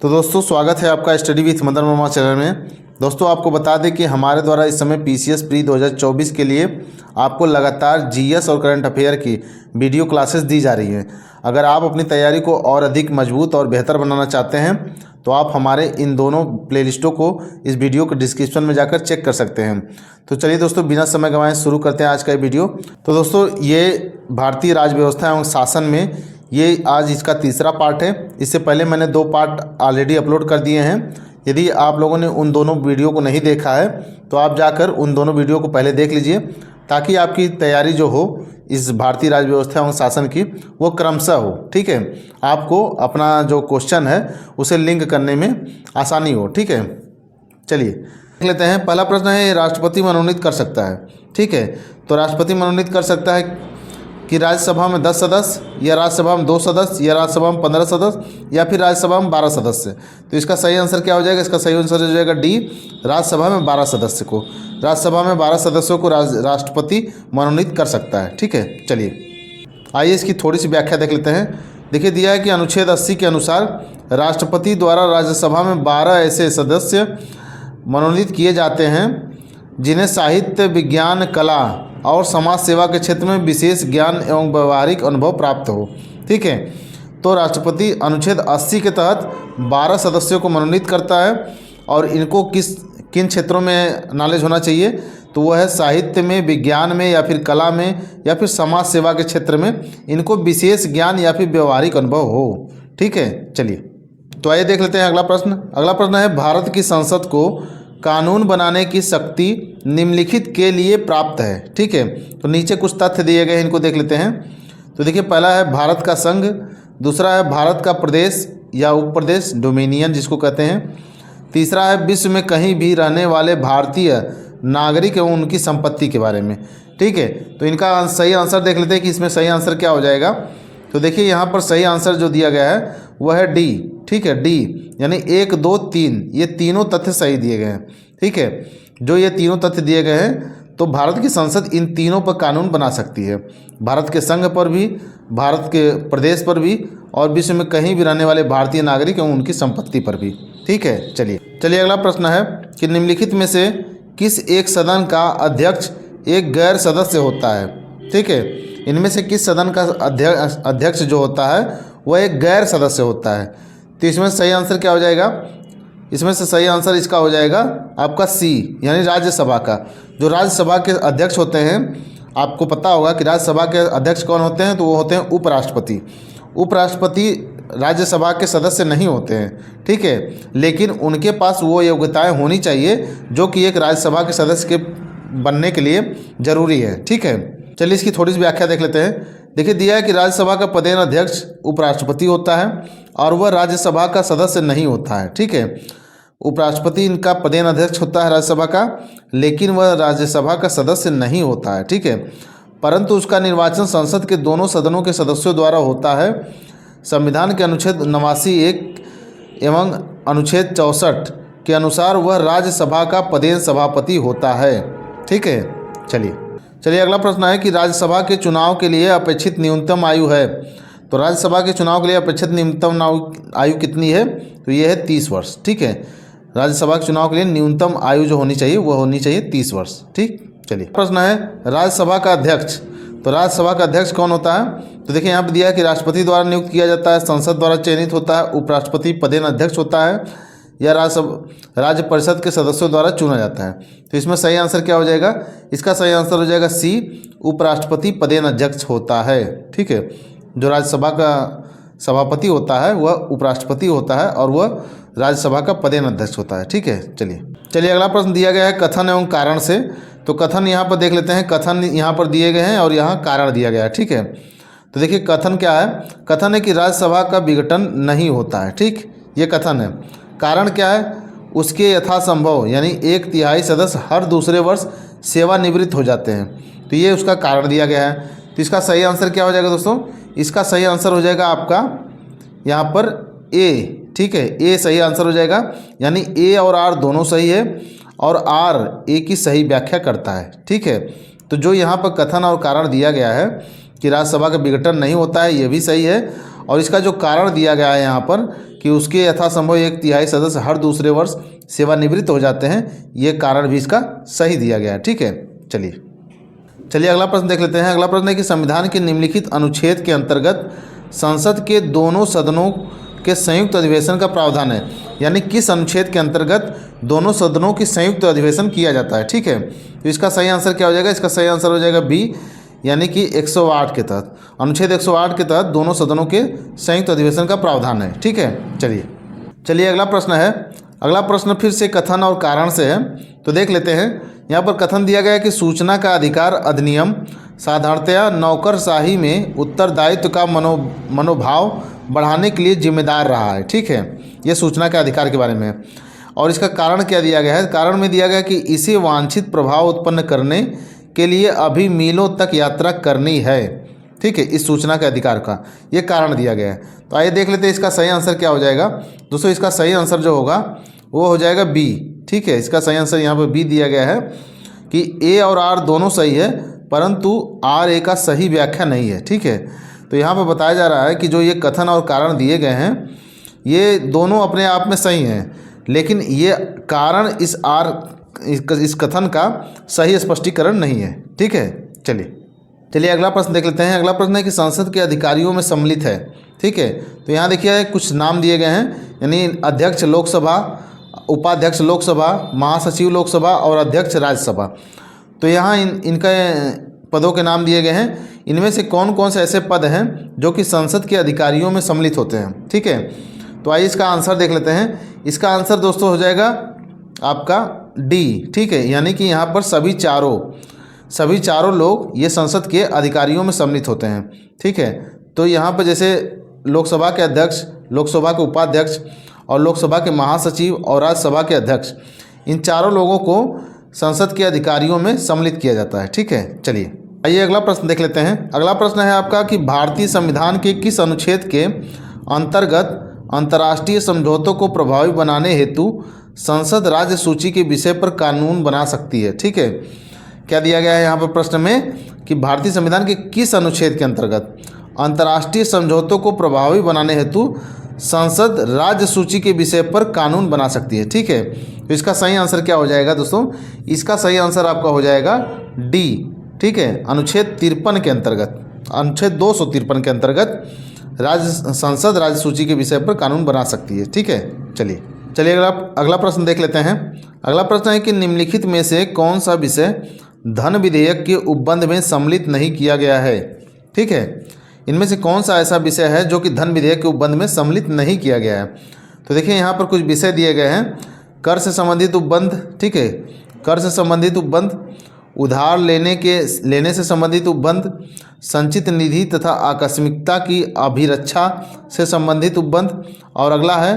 तो दोस्तों स्वागत है आपका study with Madan Verma channel में। दोस्तों आपको बता दें कि हमारे द्वारा इस समय पीसीएस प्री 2024 के लिए आपको लगातार जीएस और करंट अफेयर की वीडियो क्लासेस दी जा रही हैं। अगर आप अपनी तैयारी को और अधिक मजबूत और बेहतर बनाना चाहते हैं तो आप हमारे इन दोनों प्लेलिस्टों को इस वीडियो के डिस्क्रिप्शन में जाकर चेक कर सकते हैं। तो चलिए दोस्तों बिना समय गंवाए शुरू करते हैं आज का वीडियो। तो दोस्तों ये भारतीय राज्य व्यवस्था एवं शासन में ये आज इसका तीसरा पार्ट है। इससे पहले मैंने 2 पार्ट ऑलरेडी अपलोड कर दिए हैं। यदि आप लोगों ने उन दोनों वीडियो को नहीं देखा है तो आप जाकर उन दोनों वीडियो को पहले देख लीजिए, ताकि आपकी तैयारी जो हो इस भारतीय राज्य व्यवस्था एवं शासन की वो क्रमशः हो। ठीक है, आपको अपना जो क्वेश्चन है उसे लिंक करने में आसानी हो। ठीक है, चलिए देख लेते हैं। पहला प्रश्न है, राष्ट्रपति मनोनीत कर सकता है। ठीक है, तो राष्ट्रपति मनोनीत कर सकता है कि राज्यसभा में 10 सदस्य, या राज्यसभा में 2 सदस्य, या राज्यसभा में 15 सदस्य, या फिर राज्यसभा में 12 सदस्य। तो इसका सही आंसर क्या हो जाएगा? इसका सही आंसर हो जाएगा डी, राज्यसभा में 12 सदस्य को। राज्यसभा में 12 सदस्यों को राष्ट्रपति मनोनीत कर सकता है। ठीक है, चलिए आइए इसकी थोड़ी सी व्याख्या देख लेते हैं। देखिए दिया है कि अनुच्छेद 80 के अनुसार राष्ट्रपति द्वारा राज्यसभा में 12 ऐसे सदस्य मनोनीत किए जाते हैं जिन्हें साहित्य, विज्ञान, कला और समाज सेवा के क्षेत्र में विशेष ज्ञान एवं व्यवहारिक अनुभव प्राप्त हो। ठीक है, तो राष्ट्रपति अनुच्छेद 80 के तहत 12 सदस्यों को मनोनीत करता है और इनको किन क्षेत्रों में नॉलेज होना चाहिए? तो वह है साहित्य में, विज्ञान में, या फिर कला में, या फिर समाज सेवा के क्षेत्र में इनको विशेष ज्ञान या फिर व्यवहारिक अनुभव हो। ठीक है, चलिए तो आइए देख लेते हैं अगला प्रश्न। अगला प्रश्न है, भारत की संसद को कानून बनाने की शक्ति निम्नलिखित के लिए प्राप्त है। ठीक है, तो नीचे कुछ तथ्य दिए गए हैं, इनको देख लेते हैं। तो देखिए पहला है भारत का संघ, दूसरा है भारत का प्रदेश या उपप्रदेश, डोमिनियन जिसको कहते हैं, तीसरा है विश्व में कहीं भी रहने वाले भारतीय नागरिक एवं उनकी संपत्ति के बारे में। ठीक है, तो इनका सही आंसर देख लेते हैं कि इसमें सही आंसर क्या हो जाएगा। तो देखिए यहाँ पर सही आंसर जो दिया गया है वह है डी। ठीक है, डी यानी 1, 2, 3 ये तीनों तथ्य सही दिए गए हैं। ठीक है, जो ये तीनों तथ्य दिए गए हैं तो भारत की संसद इन तीनों पर कानून बना सकती है, भारत के संघ पर भी, भारत के प्रदेश पर भी, और विश्व में कहीं भी रहने वाले भारतीय नागरिक एवं उनकी संपत्ति पर भी। ठीक है, चलिए अगला प्रश्न है कि निम्नलिखित में से किस एक सदन का अध्यक्ष एक गैर सदस्य होता है? ठीक है, इनमें से किस सदन का अध्यक्ष जो होता है वह एक गैर सदस्य होता है? तो इसमें सही आंसर क्या हो जाएगा? इसमें से सही आंसर इसका हो जाएगा आपका सी, यानी राज्यसभा का। जो राज्यसभा के अध्यक्ष होते हैं, आपको पता होगा कि राज्यसभा के अध्यक्ष कौन होते हैं, तो वो होते हैं उपराष्ट्रपति। उपराष्ट्रपति राज्यसभा के सदस्य नहीं होते हैं। ठीक है, लेकिन उनके पास वो योग्यताएं होनी चाहिए जो कि एक राज्यसभा के सदस्य के बनने के लिए ज़रूरी है। ठीक है, चलिए इसकी थोड़ी सी व्याख्या देख लेते हैं। देखिए दिया है कि राज्यसभा का पदेन अध्यक्ष उपराष्ट्रपति होता है और वह राज्यसभा का सदस्य नहीं होता है। ठीक है, उपराष्ट्रपति इनका पदेन अध्यक्ष होता है राज्यसभा का, लेकिन वह राज्यसभा का सदस्य नहीं होता है। ठीक है, परंतु उसका निर्वाचन संसद के दोनों सदनों के सदस्यों द्वारा होता है। संविधान के अनुच्छेद 89(1) एवं अनुच्छेद 64 के अनुसार वह राज्यसभा का पदेन सभापति होता है। ठीक है, चलिए अगला प्रश्न है कि राज्यसभा के चुनाव के लिए अपेक्षित न्यूनतम आयु है। तो राज्यसभा के चुनाव के लिए अपेक्षित न्यूनतम आयु कितनी है? तो ये है 30 वर्ष। ठीक है, राज्यसभा के चुनाव के लिए न्यूनतम आयु जो होनी चाहिए वह होनी चाहिए 30 वर्ष। ठीक, चलिए प्रश्न है राज्यसभा का अध्यक्ष। तो राज्यसभा का अध्यक्ष कौन होता है? तो देखिए यहाँ पर दिया है कि राष्ट्रपति द्वारा नियुक्त किया जाता है, संसद द्वारा चयनित होता है, उपराष्ट्रपति पदेन अध्यक्ष होता है, या राज्य परिषद के सदस्यों द्वारा चुना जाता है। तो इसमें सही आंसर क्या हो जाएगा? इसका सही आंसर हो जाएगा सी, उपराष्ट्रपति पदेन अध्यक्ष होता है। ठीक है, जो राज्यसभा का सभापति होता है वह उपराष्ट्रपति होता है और वह राज्यसभा का पदेन अध्यक्ष होता है। ठीक है, चलिए अगला प्रश्न दिया गया है कथन एवं कारण से। तो कथन यहाँ पर देख लेते हैं। कथन यहाँ पर दिए गए हैं और यहाँ कारण दिया गया है। ठीक है, तो देखिए कथन क्या है? कथन है कि राज्यसभा का विघटन नहीं होता है। ठीक, ये कथन है। कारण क्या है? उसके यथासंभव यानी 1/3 सदस्य हर दूसरे वर्ष सेवानिवृत्त हो जाते हैं। तो ये उसका कारण दिया गया है। तो इसका सही आंसर क्या हो जाएगा दोस्तों? इसका सही आंसर हो जाएगा आपका यहाँ पर ए। ठीक है, ए सही आंसर हो जाएगा, यानी ए और आर दोनों सही है और आर ए की सही व्याख्या करता है। ठीक है, तो जो यहाँ पर कथन और कारण दिया गया है कि राज्यसभा का विघटन नहीं होता है, ये भी सही है। और इसका जो कारण दिया गया है यहाँ पर कि उसके यथासंभव 1/3 सदस्य हर दूसरे वर्ष सेवानिवृत्त हो जाते हैं। ये कारण भी इसका सही दिया गया है। ठीक है, चलिए अगला प्रश्न देख लेते हैं। अगला प्रश्न है कि संविधान के निम्नलिखित अनुच्छेद के अंतर्गत संसद के दोनों सदनों के संयुक्त अधिवेशन का प्रावधान है। यानी किस अनुच्छेद के अंतर्गत दोनों सदनों की संयुक्त अधिवेशन किया जाता है। ठीक है, तो इसका सही आंसर क्या हो जाएगा? इसका सही आंसर हो जाएगा बी, यानी कि 108 के तहत, अनुच्छेद 108 के तहत दोनों सदनों के संयुक्त अधिवेशन का प्रावधान है। ठीक है, चलिए अगला प्रश्न है। अगला प्रश्न फिर से कथन और कारण से है, तो देख लेते हैं। यहाँ पर कथन दिया गया है कि सूचना का अधिकार अधिनियम साधारणतया नौकरशाही में उत्तरदायित्व का मनोभाव बढ़ाने के लिए जिम्मेदार रहा है। ठीक है, ये सूचना के अधिकार के बारे में है। और इसका कारण क्या दिया गया है? कारण में दिया गया है कि इसे वांछित प्रभाव उत्पन्न करने के लिए अभी मीलों तक यात्रा करनी है। ठीक है, इस सूचना के अधिकार का ये कारण दिया गया है। तो आइए देख लेते हैं इसका सही आंसर क्या हो जाएगा। दोस्तों, इसका सही आंसर जो होगा वो हो जाएगा बी। ठीक है, इसका सही आंसर यहाँ पर बी दिया गया है कि ए और आर दोनों सही है, परंतु आर ए का सही व्याख्या नहीं है। ठीक है, तो यहाँ पर बताया जा रहा है कि जो ये कथन और कारण दिए गए हैं ये दोनों अपने आप में सही हैं, लेकिन ये कारण इस कथन का सही स्पष्टीकरण नहीं है। ठीक है, चलिए अगला प्रश्न देख लेते हैं। अगला प्रश्न है कि संसद के अधिकारियों में सम्मिलित है। ठीक है, तो यहाँ देखिए कुछ नाम दिए गए हैं, यानी अध्यक्ष लोकसभा, उपाध्यक्ष लोकसभा, महासचिव लोकसभा और अध्यक्ष राज्यसभा। तो यहाँ इनका पदों के नाम दिए गए हैं। इनमें से कौन कौन से ऐसे पद हैं जो कि संसद के अधिकारियों में सम्मिलित होते हैं। ठीक है, तो आइए इसका आंसर देख लेते हैं। इसका आंसर दोस्तों हो जाएगा आपका डी। ठीक है, यानी कि यहाँ पर सभी चारों लोग ये संसद के अधिकारियों में सम्मिलित होते हैं। ठीक है, तो यहाँ पर जैसे लोकसभा के अध्यक्ष, लोकसभा के उपाध्यक्ष और लोकसभा के महासचिव और राज्यसभा के अध्यक्ष, इन चारों लोगों को संसद के अधिकारियों में सम्मिलित किया जाता है। ठीक है, चलिए आइए अगला प्रश्न देख लेते हैं। अगला प्रश्न है आपका कि भारतीय संविधान के किस अनुच्छेद के अंतर्गत अंतर्राष्ट्रीय समझौतों को प्रभावी बनाने हेतु संसद राज्य सूची के विषय पर कानून बना सकती है। ठीक है, क्या दिया गया है यहाँ पर प्रश्न में कि भारतीय संविधान के किस अनुच्छेद के अंतर्गत अंतर्राष्ट्रीय समझौतों को प्रभावी बनाने हेतु संसद राज्य सूची के विषय पर कानून बना सकती है। ठीक है, तो इसका सही आंसर क्या हो जाएगा दोस्तों? इसका सही आंसर आपका हो जाएगा डी। ठीक है, अनुच्छेद 53 के अंतर्गत, अनुच्छेद 253 के अंतर्गत संसद राज्य सूची के विषय पर कानून बना सकती है। ठीक है, चलिए अगला प्रश्न देख लेते हैं। अगला प्रश्न है कि निम्नलिखित में से कौन सा विषय धन विधेयक के उपबंध में सम्मिलित नहीं किया गया है। ठीक है, इनमें से कौन सा ऐसा विषय है जो कि धन विधेयक के उपबंध में सम्मिलित नहीं किया गया है। तो देखिए यहाँ पर कुछ विषय दिए गए हैं। कर से संबंधित उपबंध, ठीक है, कर से संबंधित उपबंध, उधार लेने से संबंधित उपबंध, संचित निधि तथा आकस्मिकता की अभिरक्षा से संबंधित उपबंध, और अगला है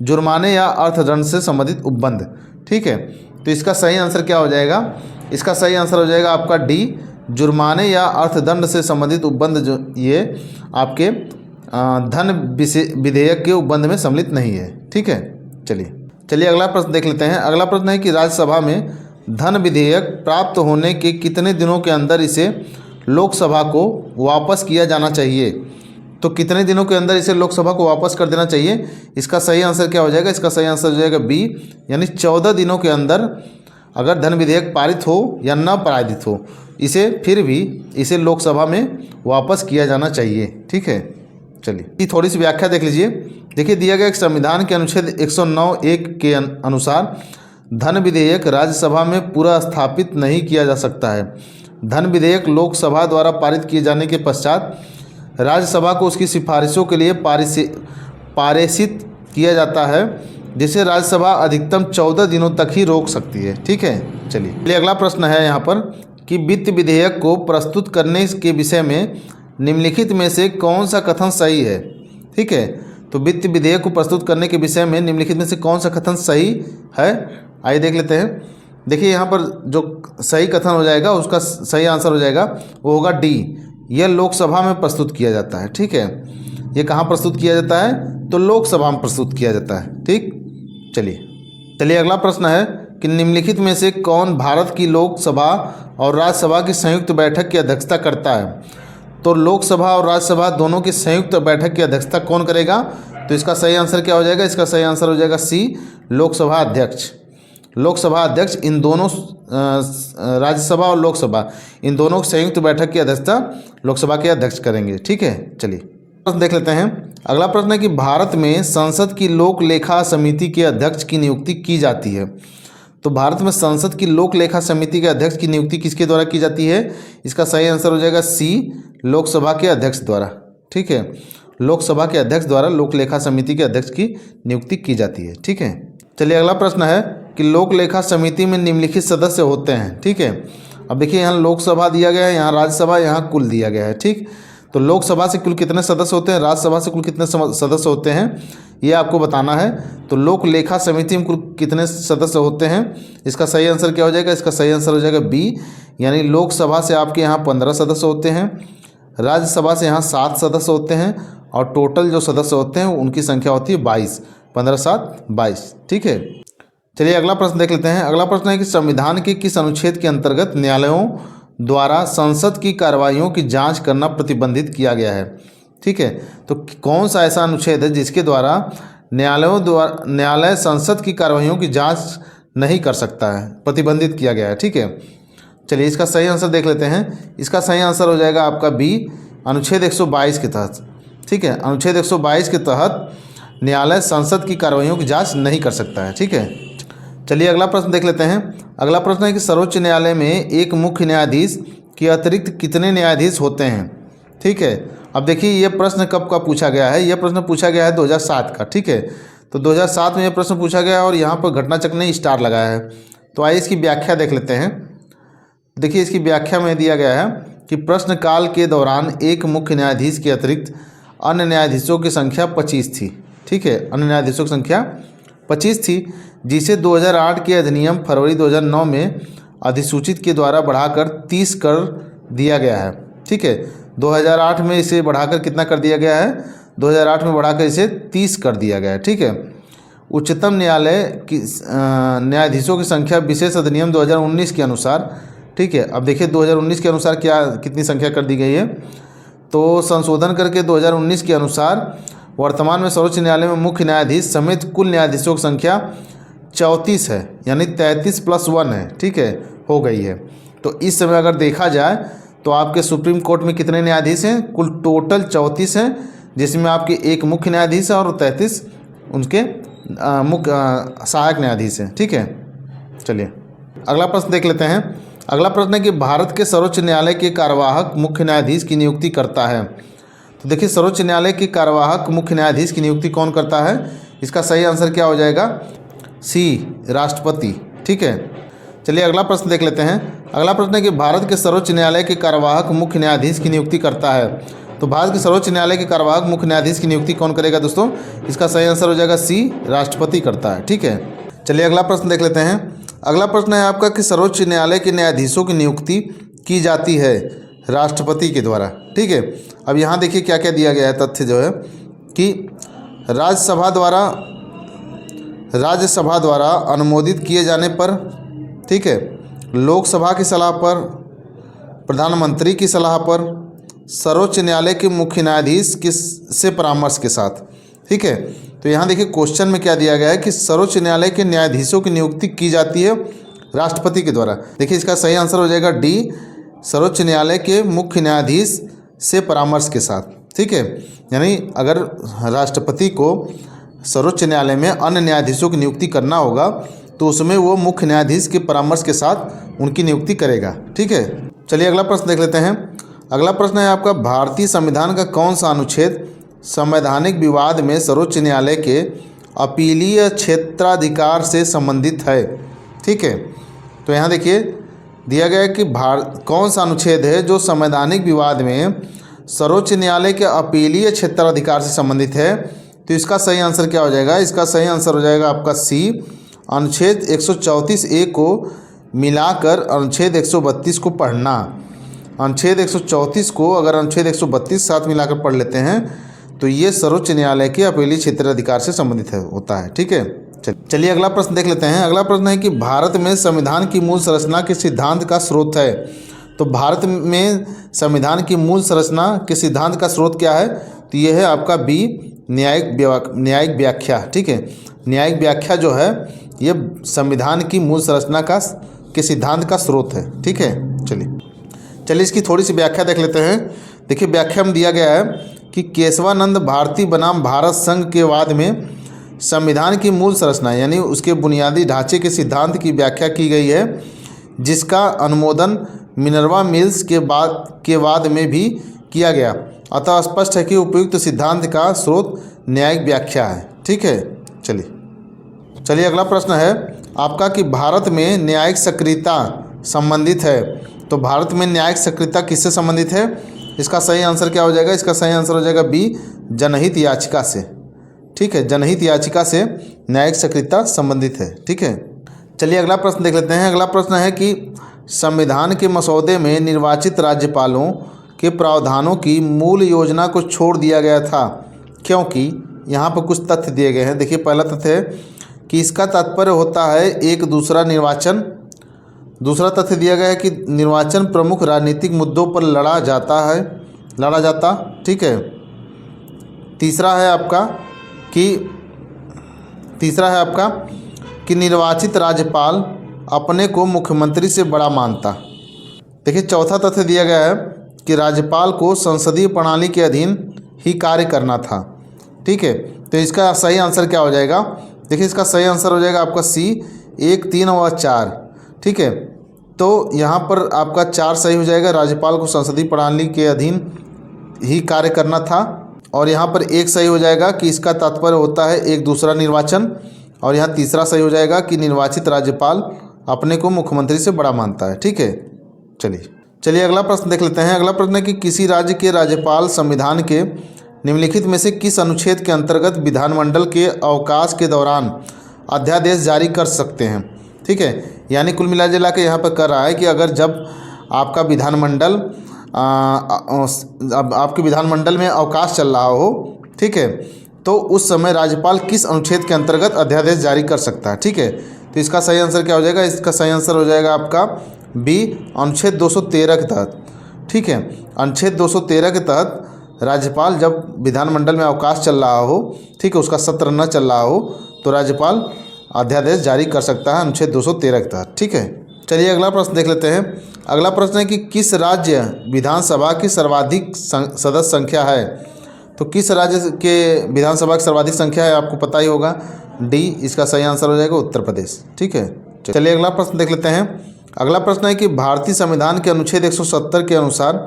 जुर्माने या अर्थदंड से संबंधित उपबंध। ठीक है, तो इसका सही आंसर क्या हो जाएगा? इसका सही आंसर हो जाएगा आपका डी, जुर्माने या अर्थदंड से संबंधित उपबंध जो ये आपके धन विधेयक के उपबंध में सम्मिलित नहीं है। ठीक है, चलिए अगला प्रश्न देख लेते हैं। अगला प्रश्न है कि राज्यसभा में धन विधेयक प्राप्त होने के कितने दिनों के अंदर इसे लोकसभा को वापस किया जाना चाहिए। तो कितने दिनों के अंदर इसे लोकसभा को वापस कर देना चाहिए? इसका सही आंसर क्या हो जाएगा? इसका सही आंसर हो जाएगा बी, यानी 14 दिनों के अंदर अगर धन विधेयक पारित हो या न पारित हो, इसे लोकसभा में वापस किया जाना चाहिए। ठीक है, चलिए थोड़ी सी व्याख्या देख लीजिए। देखिए, दिया गया संविधान के अनुच्छेद 109(1) के अनुसार धन विधेयक राज्यसभा में पूरा स्थापित नहीं किया जा सकता है। धन विधेयक लोकसभा द्वारा पारित किए जाने के पश्चात राज्यसभा को उसकी सिफारिशों के लिए पारित किया जाता है, जिसे राज्यसभा अधिकतम 14 दिनों तक ही रोक सकती है। ठीक है, चलिए अगला प्रश्न है यहाँ पर कि वित्त विधेयक को प्रस्तुत करने के विषय में निम्नलिखित में से कौन सा कथन सही है। ठीक है, तो वित्त विधेयक को प्रस्तुत करने के विषय में निम्नलिखित में से कौन सा कथन सही है, आइए देख लेते हैं। देखिए यहाँ पर जो सही कथन हो जाएगा उसका सही आंसर हो जाएगा वो होगा डी, यह लोकसभा में प्रस्तुत किया जाता है। ठीक है, ये कहाँ प्रस्तुत किया जाता है? तो लोकसभा में प्रस्तुत किया जाता है। ठीक, चलिए अगला प्रश्न है कि निम्नलिखित में से कौन भारत की लोकसभा और राज्यसभा की संयुक्त बैठक की अध्यक्षता करता है। तो लोकसभा और राज्यसभा दोनों की संयुक्त बैठक की अध्यक्षता कौन करेगा? तो इसका सही आंसर क्या हो जाएगा? इसका सही आंसर हो जाएगा सी, लोकसभा अध्यक्ष। लोकसभा अध्यक्ष इन दोनों राज्यसभा और लोकसभा इन दोनों संयुक्त बैठक की अध्यक्षता लोकसभा के अध्यक्ष करेंगे। ठीक है, चलिए प्रश्न देख लेते हैं। अगला प्रश्न है कि भारत में संसद की लोक लेखा समिति के अध्यक्ष की नियुक्ति की जाती है। तो भारत में संसद की लोक लेखा समिति के अध्यक्ष की नियुक्ति किसके द्वारा की जाती है? इसका सही आंसर हो जाएगा सी, लोकसभा के अध्यक्ष द्वारा। ठीक है, लोकसभा के अध्यक्ष द्वारा लोक लेखा समिति के अध्यक्ष की नियुक्ति की जाती है। ठीक है, चलिए अगला प्रश्न है कि लोक लेखा समिति में निम्नलिखित सदस्य होते हैं। ठीक है, अब देखिए यहाँ लोकसभा दिया गया है, यहाँ राज्यसभा, यहाँ कुल दिया गया है। ठीक, तो लोकसभा से कुल कितने सदस्य होते हैं, राज्यसभा से कुल कितने सदस्य होते हैं, ये आपको बताना है। तो लोक लेखा समिति में कुल कितने सदस्य होते हैं, इसका सही आंसर क्या हो जाएगा? इसका सही आंसर हो जाएगा बी, यानी लोकसभा से आपके यहाँ 15 सदस्य होते हैं, राज्यसभा से यहाँ 7 सदस्य होते हैं, और टोटल जो सदस्य होते हैं उनकी संख्या होती है 22। 15 7 22। ठीक है, चलिए अगला प्रश्न देख लेते हैं। अगला प्रश्न है कि संविधान के किस अनुच्छेद के अंतर्गत न्यायालयों द्वारा संसद की कार्रवाइयों की जांच करना प्रतिबंधित किया गया है? ठीक है, तो कौन सा ऐसा अनुच्छेद है जिसके द्वारा न्यायालय संसद की कार्रवाइयों की जांच नहीं कर सकता है, प्रतिबंधित किया गया है? ठीक है, चलिए इसका सही आंसर देख लेते हैं। इसका सही आंसर हो जाएगा आपका बी, अनुच्छेद 122 के तहत। ठीक है, अनुच्छेद 122 के तहत न्यायालय संसद की कार्रवाइयों की जांच नहीं कर सकता है। ठीक है, चलिए अगला प्रश्न देख लेते हैं। अगला प्रश्न है कि सर्वोच्च न्यायालय में एक मुख्य न्यायाधीश के अतिरिक्त कितने न्यायाधीश होते हैं? ठीक है, अब देखिए ये प्रश्न कब का पूछा गया है? यह प्रश्न पूछा गया है 2007 का। ठीक है, तो 2007 में यह प्रश्न पूछा गया और यहाँ पर घटनाचक्र ने स्टार लगाया है। तो आइए इसकी व्याख्या देख लेते हैं। देखिए इसकी व्याख्या में दिया गया है कि प्रश्नकाल के दौरान एक मुख्य न्यायाधीश के अतिरिक्त अन्य न्यायाधीशों की संख्या 25 थी। ठीक है, अन्य न्यायाधीशों की संख्या 25 थी, जिसे 2008 के अधिनियम फरवरी 2009 में अधिसूचित के द्वारा बढ़ाकर 30 कर दिया गया है। ठीक है, 2008 में इसे बढ़ाकर कितना कर दिया गया है? 2008 में बढ़ाकर इसे 30 कर दिया गया है। ठीक है, उच्चतम न्यायालय की न्यायाधीशों की संख्या विशेष अधिनियम 2019 के अनुसार। ठीक है, अब देखिए 2019 के अनुसार कितनी संख्या कर दी गई है? तो संशोधन करके 2019 के अनुसार वर्तमान में सर्वोच्च न्यायालय में मुख्य न्यायाधीश समेत कुल न्यायाधीशों की संख्या 34 है, यानी 33 + 1 है। ठीक है, हो गई है। तो इस समय अगर देखा जाए तो आपके सुप्रीम कोर्ट में कितने न्यायाधीश हैं? कुल टोटल 34 हैं, जिसमें आपके एक मुख्य न्यायाधीश है और 33 उनके मुख्य सहायक न्यायाधीश हैं। ठीक है, चलिए अगला प्रश्न देख लेते हैं। अगला प्रश्न है कि भारत के सर्वोच्च न्यायालय के कार्यवाहक मुख्य न्यायाधीश की नियुक्ति करता है। तो देखिए सर्वोच्च न्यायालय के कार्यवाहक मुख्य न्यायाधीश की नियुक्ति कौन करता है? इसका सही आंसर क्या हो जाएगा? सी, राष्ट्रपति। ठीक है, चलिए अगला प्रश्न देख लेते हैं। अगला प्रश्न है कि भारत के सर्वोच्च न्यायालय के कार्यवाहक मुख्य न्यायाधीश की नियुक्ति करता है। तो भारत के सर्वोच्च न्यायालय के कार्यवाहक मुख्य न्यायाधीश की नियुक्ति कौन करेगा दोस्तों? इसका सही आंसर हो जाएगा सी, राष्ट्रपति करता है। ठीक है, चलिए अगला प्रश्न देख लेते हैं। अगला प्रश्न है आपका कि सर्वोच्च न्यायालय के न्यायाधीशों की नियुक्ति की जाती है राष्ट्रपति के द्वारा। ठीक है, अब यहाँ देखिए क्या क्या दिया गया है तथ्य जो है कि राज्यसभा द्वारा अनुमोदित किए जाने पर, ठीक है, लोकसभा की सलाह पर, प्रधानमंत्री की सलाह पर, सर्वोच्च न्यायालय के मुख्य न्यायाधीश से परामर्श के साथ। ठीक है, तो यहाँ देखिए क्वेश्चन में क्या दिया गया है कि सर्वोच्च न्यायालय के न्यायाधीशों की नियुक्ति की जाती है राष्ट्रपति के द्वारा। देखिए इसका सही आंसर हो जाएगा डी, सर्वोच्च न्यायालय के मुख्य न्यायाधीश से परामर्श के साथ। ठीक है, यानी अगर राष्ट्रपति को सर्वोच्च न्यायालय में अन्य न्यायाधीशों की नियुक्ति करना होगा तो उसमें वो मुख्य न्यायाधीश के परामर्श के साथ उनकी नियुक्ति करेगा। ठीक है, चलिए अगला प्रश्न देख लेते हैं। अगला प्रश्न है आपका भारतीय संविधान का कौन सा अनुच्छेद संवैधानिक विवाद में सर्वोच्च न्यायालय के अपीलीय क्षेत्राधिकार से संबंधित है। ठीक है, तो यहाँ देखिए दिया गया है कि कौन सा अनुच्छेद है जो संवैधानिक विवाद में सर्वोच्च न्यायालय के अपीलीय क्षेत्राधिकार से संबंधित है। तो इसका सही आंसर क्या हो जाएगा? इसका सही आंसर हो जाएगा आपका सी, अनुच्छेद 134A को मिलाकर अनुच्छेद 132 को पढ़ना। अनुच्छेद 134 को अगर अनुच्छेद 132 साथ मिलाकर पढ़ लेते हैं तो ये सर्वोच्च न्यायालय के अपीलीय क्षेत्राधिकार से संबंधित होता है। ठीक है, चलिए अगला प्रश्न देख लेते हैं। अगला प्रश्न है कि भारत में संविधान की मूल संरचना के सिद्धांत का स्रोत है। तो भारत में संविधान की मूल संरचना के सिद्धांत का स्रोत क्या है? तो ये है आपका बी, न्यायिक व्याख्या। ठीक है, न्यायिक व्याख्या जो है ये संविधान की मूल संरचना के सिद्धांत का स्रोत है। ठीक है, चलिए इसकी थोड़ी सी व्याख्या देख लेते हैं। देखिए, व्याख्या में दिया गया है कि केशवानंद भारती बनाम भारत संघ के वाद में संविधान की मूल संरचना यानी उसके बुनियादी ढांचे के सिद्धांत की व्याख्या की गई है, जिसका अनुमोदन मिनर्वा मिल्स के वाद में भी किया गया। अतः स्पष्ट है कि उपयुक्त सिद्धांत का स्रोत न्यायिक व्याख्या है। ठीक है, चलिए अगला प्रश्न है आपका कि भारत में न्यायिक सक्रियता संबंधित है। तो भारत में न्यायिक सक्रियता किससे संबंधित है? इसका सही आंसर क्या हो जाएगा? इसका सही आंसर हो जाएगा बी, जनहित याचिका से। ठीक है, जनहित याचिका से न्यायिक सक्रियता संबंधित है। ठीक है, चलिए अगला प्रश्न देख लेते हैं। अगला प्रश्न है कि संविधान के मसौदे में निर्वाचित राज्यपालों के प्रावधानों की मूल योजना को छोड़ दिया गया था, क्योंकि यहाँ पर कुछ तथ्य दिए गए हैं। देखिए, पहला तथ्य है कि इसका तात्पर्य होता है एक दूसरा निर्वाचन। दूसरा तथ्य दिया गया है कि निर्वाचन प्रमुख राजनीतिक मुद्दों पर लड़ा जाता। ठीक है, तीसरा है आपका कि निर्वाचित राज्यपाल अपने को मुख्यमंत्री से बड़ा मानता। देखिए, चौथा तथ्य दिया गया है कि राज्यपाल को संसदीय प्रणाली के अधीन ही कार्य करना था। ठीक है, तो इसका सही आंसर क्या हो जाएगा? देखिए, इसका सही आंसर हो जाएगा आपका सी, 1, 3 और 4। ठीक है, तो यहाँ पर आपका 4 सही हो जाएगा, राज्यपाल को संसदीय प्रणाली के अधीन ही कार्य करना था। और यहाँ पर 1 सही हो जाएगा कि इसका तात्पर्य होता है एक दूसरा निर्वाचन। और यहाँ तीसरा सही हो जाएगा कि निर्वाचित राज्यपाल अपने को मुख्यमंत्री से बड़ा मानता है। ठीक है, चलिए अगला प्रश्न देख लेते हैं। अगला प्रश्न है कि किसी राज्य के राज्यपाल संविधान के निम्नलिखित में से किस अनुच्छेद के अंतर्गत विधानमंडल के अवकाश के दौरान अध्यादेश जारी कर सकते हैं। ठीक है, यानी कुल मिला जुला के यहाँ पर कर रहा है कि अगर जब आपका विधानमंडल आपके विधानमंडल में अवकाश चल रहा हो, ठीक है, तो उस समय राज्यपाल किस अनुच्छेद के अंतर्गत अध्यादेश जारी कर सकता है। ठीक है, तो इसका सही आंसर क्या हो जाएगा? इसका सही आंसर हो जाएगा आपका बी, अनुच्छेद 213 के तहत। ठीक है, अनुच्छेद 213 के तहत राज्यपाल जब विधानमंडल में अवकाश चल रहा हो, ठीक है, उसका सत्र न चल रहा हो, तो राज्यपाल अध्यादेश जारी कर सकता है अनुच्छेद 213 के तहत। ठीक है, चलिए अगला प्रश्न देख लेते हैं। अगला प्रश्न है कि किस राज्य विधानसभा की सर्वाधिक सदस्य संख्या है। तो किस राज्य के विधानसभा की सर्वाधिक संख्या है? आपको पता ही होगा, डी। इसका सही आंसर हो जाएगा उत्तर प्रदेश। ठीक है, चलिए अगला प्रश्न देख लेते हैं। अगला प्रश्न है कि भारतीय संविधान के अनुच्छेद 170 के अनुसार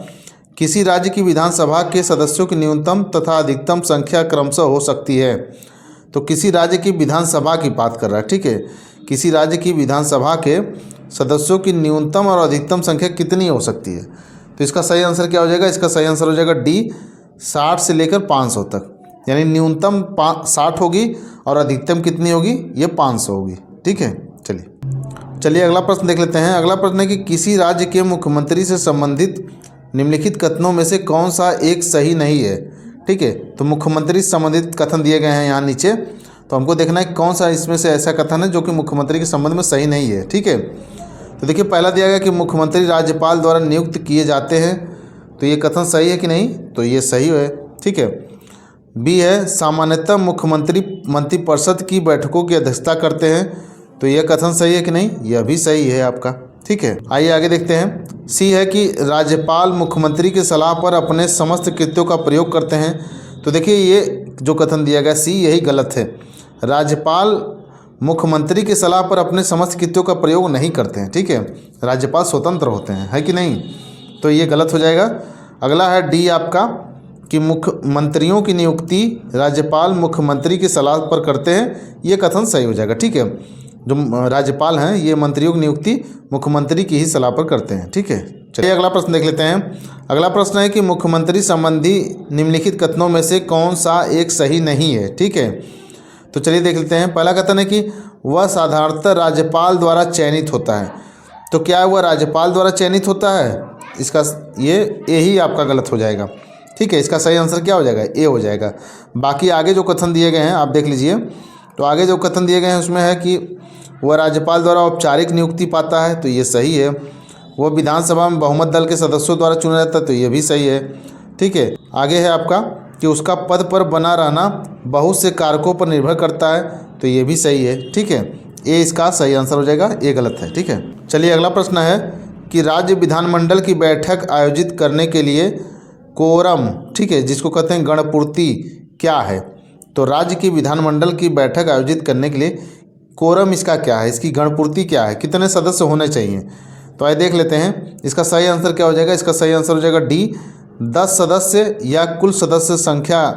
किसी राज्य की विधानसभा के सदस्यों की न्यूनतम तथा अधिकतम संख्या क्रमशः हो सकती है। तो किसी राज्य की विधानसभा की बात कर रहा है। ठीक है, किसी राज्य की विधानसभा के सदस्यों की न्यूनतम और अधिकतम संख्या कितनी हो सकती है? तो इसका सही आंसर क्या हो जाएगा? इसका सही आंसर हो जाएगा डी, 60 से लेकर 500 तक। यानी न्यूनतम 60 होगी और अधिकतम कितनी होगी? ये 500 होगी। ठीक है, चलिए अगला प्रश्न देख लेते हैं। अगला प्रश्न है कि किसी राज्य के मुख्यमंत्री से संबंधित निम्नलिखित कथनों में से कौन सा एक सही नहीं है। ठीक है, तो मुख्यमंत्री से संबंधित कथन दिए गए हैं यहाँ नीचे, तो हमको देखना है कौन सा इसमें से ऐसा कथन है जो कि मुख्यमंत्री के संबंध में सही नहीं है। ठीक है, तो देखिए, पहला दिया गया कि मुख्यमंत्री राज्यपाल द्वारा नियुक्त किए जाते हैं। तो ये कथन सही है कि नहीं? तो ये सही है। ठीक है, बी है सामान्यतः मुख्यमंत्री मंत्रिपरिषद की बैठकों की अध्यक्षता करते हैं। तो यह कथन सही है कि नहीं? यह भी सही है आपका। ठीक है, आइए आगे देखते हैं। सी है कि राज्यपाल मुख्यमंत्री की सलाह पर अपने समस्त कृत्यों का प्रयोग करते हैं। तो देखिए, ये जो कथन दिया गया सी, यही गलत है। राज्यपाल मुख्यमंत्री की सलाह पर अपने समस्त कृत्यों का प्रयोग नहीं करते हैं। ठीक है, राज्यपाल स्वतंत्र होते हैं, है कि नहीं? तो ये गलत हो जाएगा। अगला है डी आपका कि मुख्यमंत्रियों की नियुक्ति राज्यपाल मुख्यमंत्री की सलाह पर करते हैं। ये कथन सही हो जाएगा। ठीक है, जो राज्यपाल हैं ये मंत्रियों की नियुक्ति मुख्यमंत्री की ही सलाह पर करते हैं। ठीक है, चलिए अगला प्रश्न देख लेते हैं। अगला प्रश्न है कि मुख्यमंत्री संबंधी निम्नलिखित कथनों में से कौन सा एक सही नहीं है। ठीक है, तो चलिए देख लेते हैं। पहला कथन है कि वह साधारणतः राज्यपाल द्वारा चयनित होता है। तो क्या वह राज्यपाल द्वारा चयनित होता है? इसका ए ही आपका गलत हो जाएगा। ठीक है, इसका सही आंसर क्या हो जाएगा? ए हो जाएगा। बाकी आगे जो कथन दिए गए हैं आप देख लीजिए। तो आगे जो कथन दिए गए हैं उसमें है कि वह राज्यपाल द्वारा औपचारिक नियुक्ति पाता है। तो ये सही है। वह विधानसभा में बहुमत दल के सदस्यों द्वारा चुना जाता है। तो ये भी सही है। ठीक है, आगे है आपका कि उसका पद पर बना रहना बहुत से कारकों पर निर्भर करता है, तो ये भी सही है। ठीक है, ये इसका सही आंसर हो जाएगा, ये गलत है। ठीक है, चलिए अगला प्रश्न है कि राज्य विधानमंडल की बैठक आयोजित करने के लिए कोरम, ठीक है, जिसको कहते हैं गणपूर्ति, क्या है? तो राज्य की विधानमंडल की बैठक आयोजित करने के लिए कोरम इसका क्या है, इसकी गणपूर्ति क्या है, कितने सदस्य होने चाहिए? तो आइए देख लेते हैं इसका सही आंसर क्या हो जाएगा। इसका सही आंसर हो जाएगा डी, 10 सदस्य या कुल सदस्य संख्या,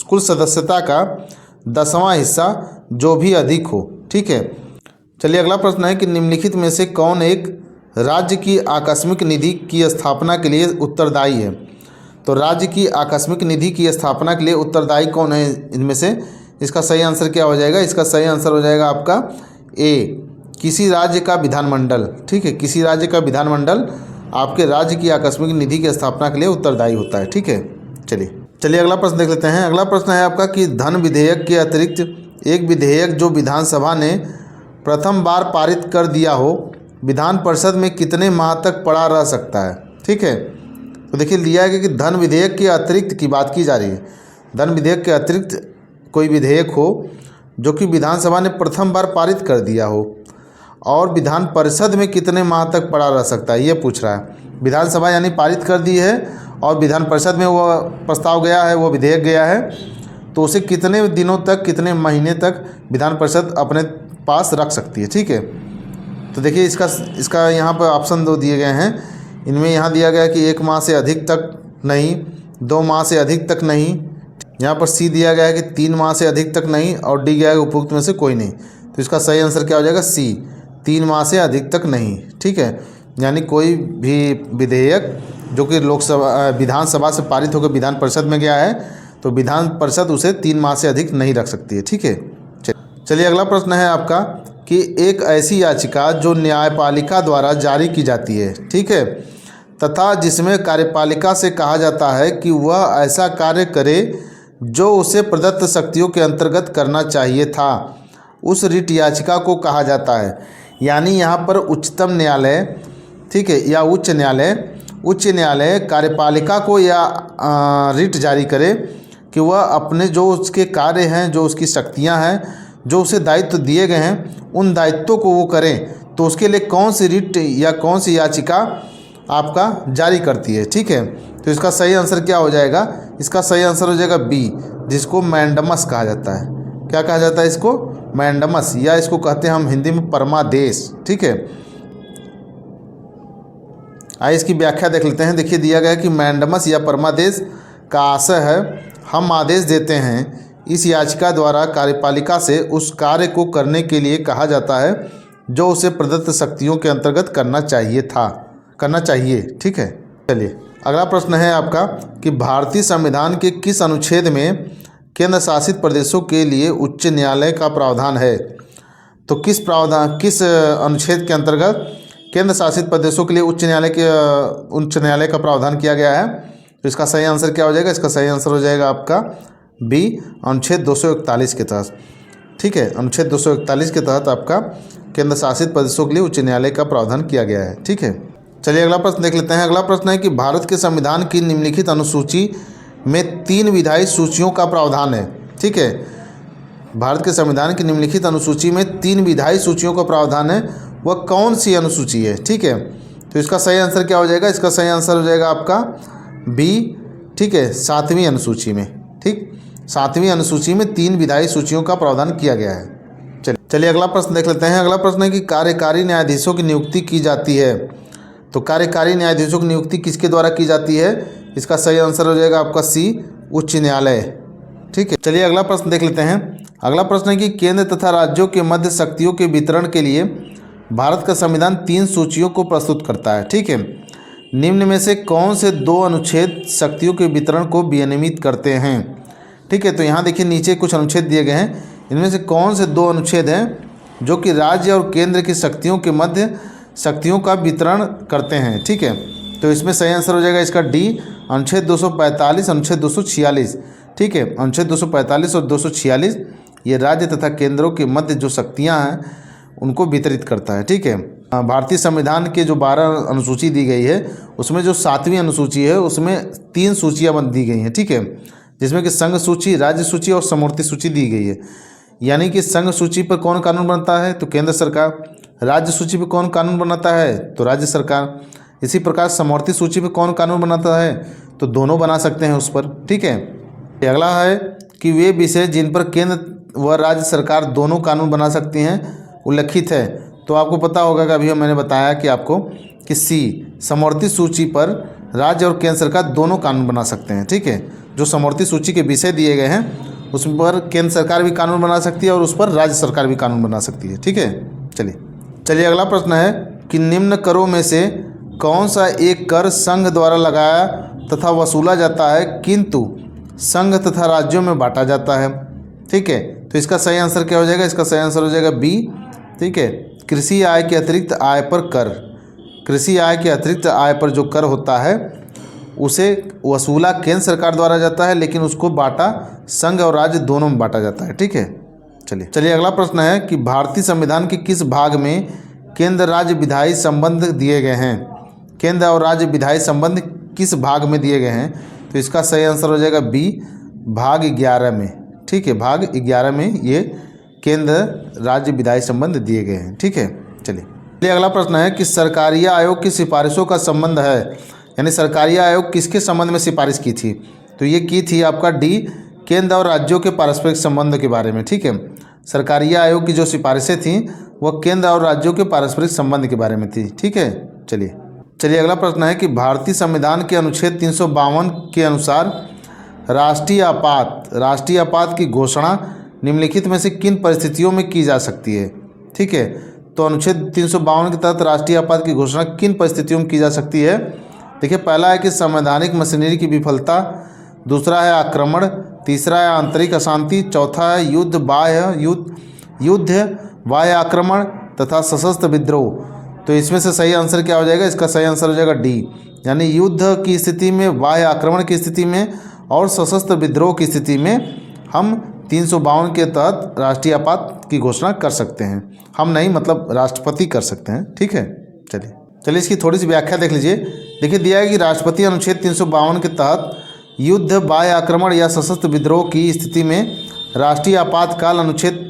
कुल सदस्यता का 10वां हिस्सा जो भी अधिक हो। ठीक है, चलिए अगला प्रश्न है कि निम्नलिखित में से कौन एक राज्य की आकस्मिक निधि की स्थापना के लिए उत्तरदायी है? तो राज्य की आकस्मिक निधि की स्थापना के लिए उत्तरदायी कौन है इनमें से? इसका सही आंसर क्या हो जाएगा? इसका सही आंसर हो जाएगा आपका ए, किसी राज्य का विधानमंडल। ठीक है, किसी राज्य का विधानमंडल आपके राज्य की आकस्मिक निधि की स्थापना के लिए उत्तरदायी होता है। ठीक है, चलिए अगला प्रश्न देख लेते हैं। अगला प्रश्न है आपका कि धन विधेयक के अतिरिक्त एक विधेयक जो विधानसभा ने प्रथम बार पारित कर दिया हो, विधान परिषद में कितने माह तक पड़ा रह सकता है? ठीक है, तो देखिए दिया है कि धन विधेयक के अतिरिक्त की बात की जा रही है। धन विधेयक के अतिरिक्त कोई विधेयक हो जो कि विधानसभा ने प्रथम बार पारित कर दिया हो और विधान परिषद में कितने माह तक पड़ा रह सकता है, ये पूछ रहा है। विधानसभा यानी पारित कर दी है और विधान परिषद में वो प्रस्ताव गया है, वो विधेयक गया है, तो उसे कितने दिनों तक, कितने महीने तक विधान परिषद अपने पास रख सकती है। ठीक है, तो देखिए इसका यहाँ पर ऑप्शन 2 दिए गए हैं। इनमें यहाँ दिया गया कि 1 माह से अधिक तक नहीं, 2 माह से अधिक तक नहीं, यहाँ पर सी दिया गया है कि 3 माह से अधिक तक नहीं, और डी गया है उपरोक्त में से कोई नहीं। तो इसका सही आंसर क्या हो जाएगा? सी, 3 माह से अधिक तक नहीं। ठीक है, यानी कोई भी विधेयक जो कि लोकसभा विधानसभा से पारित होकर विधान परिषद में गया है, तो विधान परिषद उसे 3 माह से अधिक नहीं रख सकती है। ठीक है, चलिए अगला प्रश्न है आपका कि एक ऐसी याचिका जो न्यायपालिका द्वारा जारी की जाती है, ठीक है, तथा जिसमें कार्यपालिका से कहा जाता है कि वह ऐसा कार्य करे जो उसे प्रदत्त शक्तियों के अंतर्गत करना चाहिए था, उस रिट याचिका को कहा जाता है। यानी यहाँ पर उच्चतम न्यायालय, ठीक है, या उच्च न्यायालय कार्यपालिका को या रिट जारी करे कि वह अपने जो उसके कार्य हैं, जो उसकी शक्तियाँ हैं, जो उसे दायित्व दिए गए हैं, उन दायित्वों को वो करें, तो उसके लिए कौन सी रिट या कौन सी याचिका आपका जारी करती है। ठीक है, तो इसका सही आंसर क्या हो जाएगा? इसका सही आंसर हो जाएगा बी, जिसको मैंडमस कहा जाता है। क्या कहा जाता है इसको? मैंडमस, या इसको कहते हैं हम हिंदी में परमादेश। ठीक है, आइए इसकी व्याख्या देख लेते हैं। देखिए दिया गया है कि मैंडमस या परमादेश का आशय है हम आदेश देते हैं, इस याचिका द्वारा कार्यपालिका से उस कार्य को करने के लिए कहा जाता है जो उसे प्रदत्त शक्तियों के अंतर्गत करना चाहिए। ठीक है, चलिए अगला प्रश्न है आपका कि भारतीय संविधान के किस अनुच्छेद में केंद्र शासित प्रदेशों के लिए उच्च न्यायालय का प्रावधान है? तो किस अनुच्छेद के अंतर्गत केंद्र शासित प्रदेशों के लिए उच्च न्यायालय का प्रावधान किया गया है? तो इसका सही आंसर क्या हो जाएगा? इसका सही आंसर हो जाएगा आपका बी, अनुच्छेद 241 के तहत। ठीक है, अनुच्छेद 241 के तहत आपका केंद्र शासित प्रदेशों के लिए उच्च न्यायालय का प्रावधान किया गया है। ठीक है, चलिए अगला प्रश्न देख लेते हैं। अगला प्रश्न है कि भारत के संविधान की निम्नलिखित अनुसूची में 3 विधायी सूचियों का प्रावधान है। ठीक है, भारत के संविधान की निम्नलिखित अनुसूची में 3 विधायी सूचियों का प्रावधान है, वह कौन सी अनुसूची है? ठीक है, तो इसका सही आंसर क्या हो जाएगा? इसका सही आंसर हो जाएगा आपका बी, ठीक है, 7वीं अनुसूची में। ठीक, 7वीं अनुसूची में 3 विधायी सूचियों का प्रावधान किया गया है। चलिए अगला प्रश्न देख लेते हैं। अगला प्रश्न है कि कार्यकारी न्यायाधीशों की नियुक्ति की जाती है, तो कार्यकारी न्यायाधीशों की नियुक्ति किसके द्वारा की जाती है? इसका सही आंसर हो जाएगा आपका सी, उच्च न्यायालय। ठीक है, चलिए अगला प्रश्न देख लेते हैं। अगला प्रश्न है कि केंद्र तथा राज्यों के मध्य शक्तियों के वितरण के लिए भारत का संविधान 3 सूचियों को प्रस्तुत करता है। ठीक है, निम्न में से कौन से 2 अनुच्छेद शक्तियों के वितरण को विनियमित करते हैं? ठीक है, तो यहाँ देखिए नीचे कुछ अनुच्छेद दिए गए हैं, इनमें से कौन से 2 अनुच्छेद हैं जो कि राज्य और केंद्र की शक्तियों के मध्य शक्तियों का वितरण करते हैं? ठीक है, तो इसमें सही आंसर हो जाएगा इसका डी, अनुच्छेद 245, अनुच्छेद 246। ठीक है, अनुच्छेद 245 और 246 ये राज्य तथा केंद्रों के मध्य जो शक्तियाँ हैं उनको वितरित करता है। ठीक है, भारतीय संविधान के जो 12 अनुसूची दी गई है उसमें जो 7वीं अनुसूची है उसमें 3 सूचियाँ दी गई हैं। ठीक है, जिसमें कि संघ सूची, राज्य सूची और समवर्ती सूची दी गई है। यानी कि संघ सूची पर कौन कानून बनता है, तो केंद्र सरकार। राज्य सूची पर कौन कानून बनाता है, तो राज्य सरकार। इसी प्रकार समवर्ती सूची पर कौन कानून बनाता है, तो दोनों बना सकते हैं उस पर। ठीक है। अगला है कि वे विषय जिन पर केंद्र व राज्य सरकार दोनों कानून बना सकती हैं उल्लिखित है। तो आपको पता होगा कि अभी मैंने बताया कि आपको कि सी, समवर्ती सूची पर राज्य और केंद्र सरकार दोनों कानून बना सकते हैं। ठीक है। जो समवर्ती सूची के विषय दिए गए हैं उस पर केंद्र सरकार भी कानून बना सकती है और उस पर राज्य सरकार भी कानून बना सकती है। ठीक है। चलिए अगला प्रश्न है कि निम्न करों में से कौन सा एक कर संघ द्वारा लगाया तथा वसूला जाता है किंतु संघ तथा राज्यों में बांटा जाता है। ठीक है। तो इसका सही आंसर क्या हो जाएगा, इसका सही आंसर हो जाएगा बी। ठीक है। कृषि आय के अतिरिक्त आय पर कर। कृषि आय के अतिरिक्त आय पर जो कर होता है उसे वसूला केंद्र सरकार द्वारा जाता है, लेकिन उसको बांटा संघ और राज्य दोनों में बांटा जाता है। ठीक है। चलिए अगला प्रश्न है कि भारतीय संविधान के किस भाग में केंद्र राज्य विधायी संबंध दिए गए हैं। केंद्र और राज्य विधायी संबंध किस भाग में दिए गए हैं, तो इसका सही आंसर हो जाएगा बी, भाग 11 में। ठीक है। भाग 11 में ये केंद्र राज्य विधायी संबंध दिए गए हैं। ठीक है। चलिए अगला प्रश्न है कि सरकारीय आयोग की सिफारिशों का संबंध है, यानी सरकारीय आयोग किसके संबंध में सिफारिश की थी, तो ये की थी आपका डी, केंद्र और राज्यों के पारस्परिक संबंध के बारे में। ठीक है। सरकारीय आयोग की जो सिफारिशें थीं वह केंद्र और राज्यों के पारस्परिक संबंध के बारे में थी। ठीक है। चलिए अगला प्रश्न है कि भारतीय संविधान के अनुच्छेद 352 के अनुसार राष्ट्रीय आपात की घोषणा निम्नलिखित में से किन परिस्थितियों में की जा सकती है। ठीक है। तो अनुच्छेद 352 के तहत राष्ट्रीय आपात की घोषणा किन परिस्थितियों में की जा सकती है। देखिए, पहला है कि संवैधानिक मशीनरी की विफलता, दूसरा है आक्रमण, तीसरा है आंतरिक अशांति, चौथा है युद्ध बाह्य आक्रमण तथा सशस्त्र विद्रोह। तो इसमें से सही आंसर क्या हो जाएगा, इसका सही आंसर हो जाएगा डी, यानी युद्ध की स्थिति में, बाह्य आक्रमण की स्थिति में और सशस्त्र विद्रोह की स्थिति में हम 352 के तहत राष्ट्रीय आपात की घोषणा कर सकते हैं। हम नहीं, मतलब राष्ट्रपति कर सकते हैं। ठीक है। चलिए इसकी थोड़ी सी व्याख्या देख लीजिए। देखिए, दिया है कि राष्ट्रपति अनुच्छेद 352 के तहत युद्ध, बाह्य आक्रमण या सशस्त्र विद्रोह की स्थिति में राष्ट्रीय आपातकाल अनुच्छेद,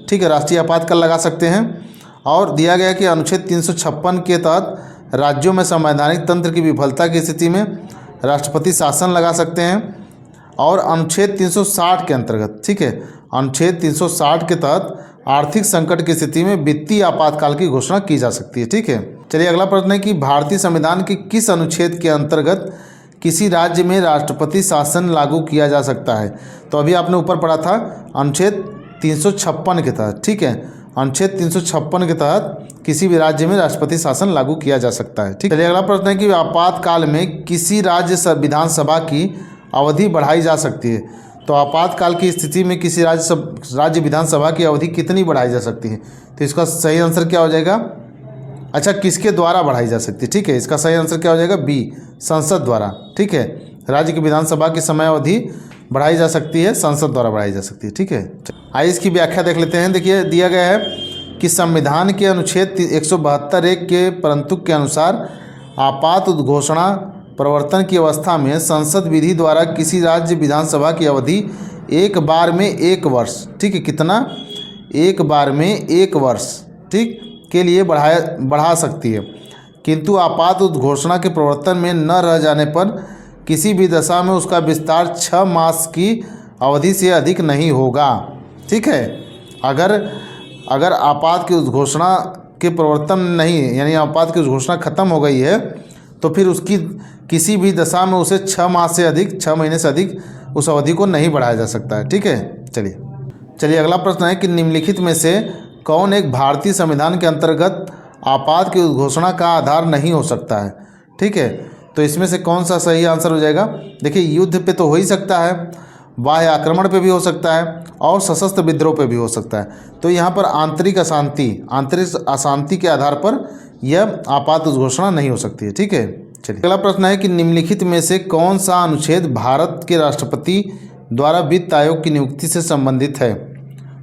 ठीक है, राष्ट्रीय आपातकाल लगा सकते हैं। और दिया गया कि अनुच्छेद 356 के तहत राज्यों में संवैधानिक तंत्र की विफलता की स्थिति में राष्ट्रपति शासन लगा सकते हैं। और अनुच्छेद 360 के अंतर्गत, ठीक है, अनुच्छेद 360 के तहत आर्थिक संकट की स्थिति में वित्तीय आपातकाल की घोषणा की जा सकती है। ठीक है। चलिए अगला प्रश्न है कि भारतीय संविधान के किस अनुच्छेद के अंतर्गत किसी राज्य में राष्ट्रपति शासन लागू किया जा सकता है। तो अभी आपने ऊपर पढ़ा था अनुच्छेद 356 के तहत। ठीक है। अनुच्छेद 356 के तहत किसी भी राज्य में राष्ट्रपति शासन लागू किया जा सकता है। ठीक है। अगला प्रश्न है कि आपातकाल में किसी राज्य विधानसभा की अवधि बढ़ाई जा सकती है। तो आपातकाल की स्थिति में किसी राज्य विधानसभा की अवधि कितनी बढ़ाई जा सकती है, तो इसका सही आंसर क्या हो जाएगा, अच्छा, किसके द्वारा बढ़ाई जा सकती है। ठीक है। इसका सही आंसर क्या हो जाएगा, बी, संसद द्वारा। ठीक है। राज्य की विधानसभा की समय अवधि बढ़ाई जा सकती है, संसद द्वारा बढ़ाई जा सकती है। ठीक है। आइए इसकी व्याख्या देख लेते हैं। देखिए, दिया गया है कि संविधान के अनुच्छेद 172(1) के परंतु के अनुसार आपात उद्घोषणा प्रवर्तन की अवस्था में संसद विधि द्वारा किसी राज्य विधानसभा की अवधि एक बार में 1 वर्ष, ठीक है, कितना, एक बार में 1 वर्ष, ठीक, के लिए बढ़ा सकती है, किंतु आपात उद्घोषणा के प्रवर्तन में न रह जाने पर किसी भी दशा में उसका विस्तार 6 मास की अवधि से अधिक नहीं होगा। ठीक है। अगर आपात की उद्घोषणा के प्रवर्तन नहीं, यानी आपात की उद्घोषणा खत्म हो गई है, तो फिर उसकी किसी भी दशा में उसे 6 महीने से अधिक उस अवधि को नहीं बढ़ाया जा सकता है। ठीक है। चलिए अगला प्रश्न है कि निम्नलिखित में से कौन एक भारतीय संविधान के अंतर्गत आपात की उद्घोषणा का आधार नहीं हो सकता है। ठीक है। तो इसमें से कौन सा सही आंसर हो जाएगा। देखिए, युद्ध पे तो हो ही सकता है, बाह्य आक्रमण पे भी हो सकता है और सशस्त्र विद्रोह पे भी हो सकता है। तो यहाँ पर आंतरिक अशांति के आधार पर यह आपात उद्घोषणा नहीं हो सकती है। ठीक है। चलिए अगला प्रश्न है कि निम्नलिखित में से कौन सा अनुच्छेद भारत के राष्ट्रपति द्वारा वित्त आयोग की नियुक्ति से संबंधित है,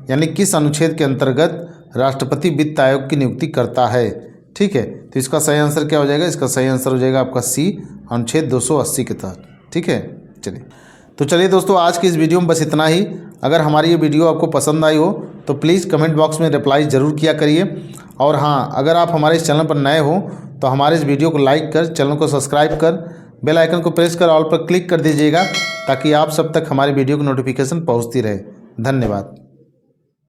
यानी किस अनुच्छेद के अंतर्गत राष्ट्रपति वित्त आयोग की नियुक्ति करता है। ठीक है। तो इसका सही आंसर क्या हो जाएगा, इसका सही आंसर हो जाएगा आपका सी, अनुच्छेद 280 के तहत। ठीक है। चलिए तो चलिए दोस्तों, आज की इस वीडियो में बस इतना ही। अगर हमारी ये वीडियो आपको पसंद आई हो तो प्लीज़ कमेंट बॉक्स में रिप्लाई ज़रूर किया करिए। और हाँ, अगर आप हमारे इस चैनल पर नए हो तो हमारे इस वीडियो को लाइक कर, चैनल को सब्सक्राइब कर, बेल आइकन को प्रेस कर ऑल पर क्लिक कर दीजिएगा, ताकि आप सब तक हमारी वीडियो की नोटिफिकेशन पहुँचती रहे। धन्यवाद।